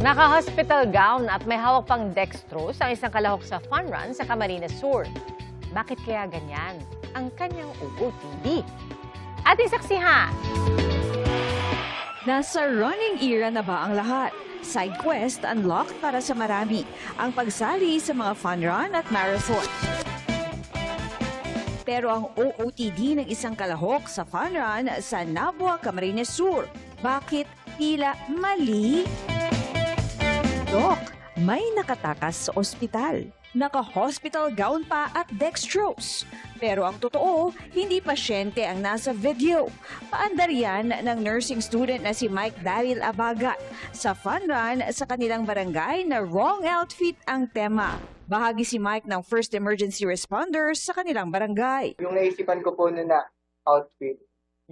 Naka-hospital gown at may hawak pang dextrose ang isang kalahok sa fun run sa Camarines Sur. Bakit kaya ganyan ang kanyang OOTD? Ating saksihan! Nasa running era na ba ang lahat? Side quest unlocked para sa marami ang pagsali sa mga fun run at marathon. Pero ang OOTD ng isang kalahok sa fun run sa Nabua, Camarines Sur, bakit tila mali? Dok, may nakatakas sa ospital. Naka-hospital gown pa at dextrose. Pero ang totoo, hindi pasyente ang nasa video. Paandar yan ng nursing student na si Mike Daryl Abagat sa fun run sa kanilang barangay na wrong outfit ang tema. Bahagi si Mike ng first emergency responders sa kanilang barangay. Yung naisipan ko po na outfit,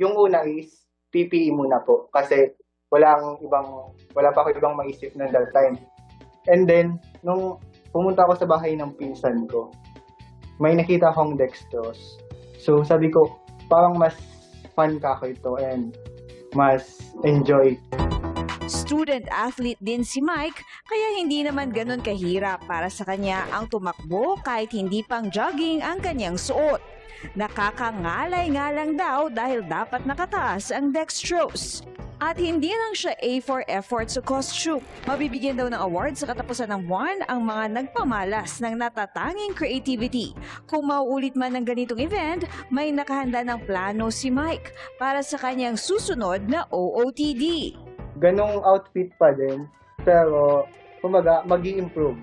yung una is PPE muna po kasi wala pa ako ibang maisip na that time. And then, nung pumunta ako sa bahay ng pinsan ko, may nakita akong dextrose. So sabi ko, parang mas fun ka ito and mas enjoy. Student-athlete din si Mike, kaya hindi naman ganun kahirap para sa kanya ang tumakbo kahit hindi pang jogging ang kanyang suot. Nakakangalay nga lang daw dahil dapat nakataas ang dextrose. At hindi lang siya A for effort sa costume. Mabibigyan daw ng award sa katapusan ng buwan ang mga nagpamalas ng natatanging creativity. Kung mauulit man ng ganitong event, may nakahanda ng plano si Mike para sa kanyang susunod na OOTD. Ganong outfit pa din, pero kumbaga mag-i-improve.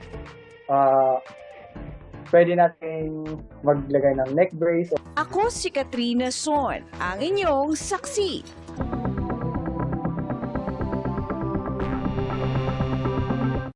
Pwede natin maglagay ng neck brace. Ako si Katrina Son, ang inyong saksi.